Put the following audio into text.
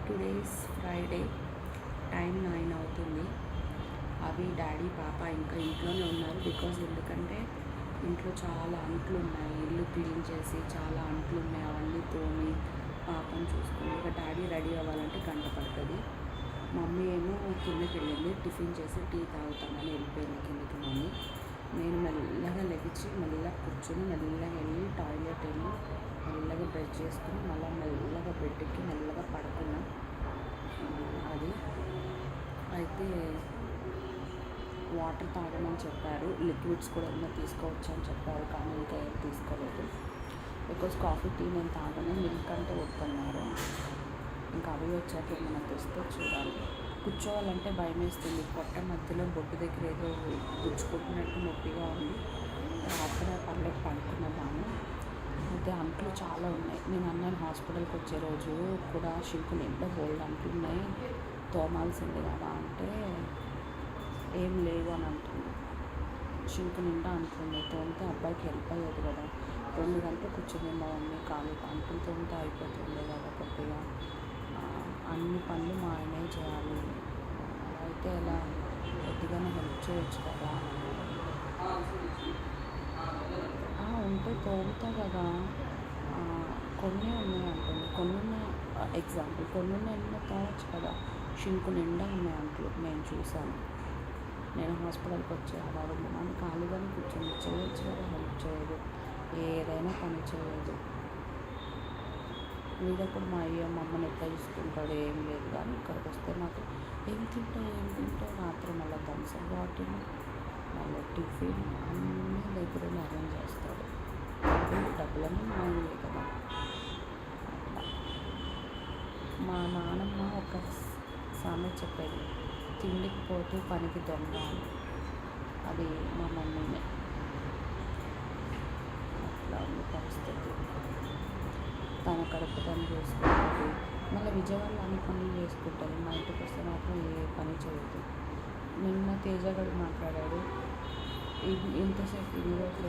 Today is Friday, time 9 అవుతుంది. అవి daddy పాప ఇంకా ఇంట్లోనే ఉన్నారు. ఎందుకంటే ఇంట్లో చాలా అంట్లు ఉన్నాయి. ఇల్లు క్లీన్ చేసి చాలా అంట్లు ఉన్నాయి. అవన్నీ తోమి పాపను చూసుకుని ఇక డాడీ రెడీ అవ్వాలంటే గంట పడుతుంది. మమ్మీ ఏమో కిందకి వెళ్ళింది, టిఫిన్ చేసి టీ తాగుతానని వెళ్ళిపోయింది కిందకి మమ్మీ. నేను మెల్లగా లెగిచి మెల్లగా కూర్చొని మెల్లగా వెళ్ళి టాయిలెట్ వెళ్ళి మెల్లగా బ్రష్ చేసుకుని మళ్ళీ మెల్లగా బెడ్కి మెల్లగా పడుకున్నా. అది అయితే వాటర్ తాగమని చెప్పారు, లిక్విడ్స్ కూడా ఏమైనా తీసుకోవచ్చు అని చెప్పారు, కానీ ఇంకా ఏం తీసుకోలేదు. బికాజ్ కాఫీ టీ నేను తాగను, మిల్క్ అంటే వద్దన్నారు. ఇంకా అవి వచ్చాక ఏమైనా తెస్తే చూడాలి. కూర్చోవాలంటే భయం వేస్తుంది. పొట్ట మధ్యలో బొట్టు దగ్గర ఏదో గుచ్చుకుంటున్నట్టు నొప్పిగా ఉంది. రాత్రి పర్లేదు పడుకున్నాను. అయితే అంట్లు చాలా ఉన్నాయి. నేను అన్నాను హాస్పిటల్కి వచ్చే రోజు కూడా షింకు నిండా బోల్డ్ అంట్లు ఉన్నాయి, తోమాల్సింది కదా అంటే ఏం లేవు అని అంటుంది. షింకు నిండా అంటుంది, తోమితే అబ్బాయికి హెల్ప్ అయ్యేది కదా. 2 గంటలు కూర్చుంది మా మమ్మీ ఖాళీ, అంట్లు తోమితే అయిపోతుంది కదా కొద్దిగా. అన్ని పనులు మా ఆయనే చేయాలి, అయితే ఎలా కొద్దిగానే హెల్ప్ చేయొచ్చు కదా. ఉంటే తోముతా కదా, కొన్ని ఉన్నాయి అంటుంది. కొన్ని ఉన్నాయి, ఎగ్జాంపుల్ కొన్ని ఉన్నాయి తోమచ్చు కదా. షింకు నిండా ఉన్నాయి అంట్లు, నేను చూశాను. నేను హాస్పిటల్కి వచ్చే హడావిడి అని ఖాళీగానే కూర్చొని చేయొచ్చు కదా, హెల్ప్ చేయదు, ఏదైనా పని చేయదు. వీడప్పుడు మా అమ్మని ఎట్లా చూసుకుంటాడు, ఏం లేదు. కానీ ఇక్కడికి వస్తే మాకు ఏం తింటావు రాత్రి మళ్ళీ థమ్స్అప్ బాటిల్ మళ్ళీ టిఫిన్ అన్నీ దగ్గరనే అరేంజ్ చేస్తాడు. డబ్బులన్నీ మాయే కదా. మా నాన్నమ్మ ఒక సామెత చెప్పేది, తిండికి పోతూ పనికి దొంగ అని. అది మా మమ్మీనే. అట్లా ఉంది పరిస్థితి. తన కడుపు పని చేసుకుంటుంది, మళ్ళీ విజయవాడలో అన్ని పనులు చేసుకుంటుంది. మా ఇంటికి వస్తే మాత్రం ఏ పని చేయదు. నిన్న తేజ గడు మాట్లాడాడు, ఇంతసేపు ఇన్ని రోజులు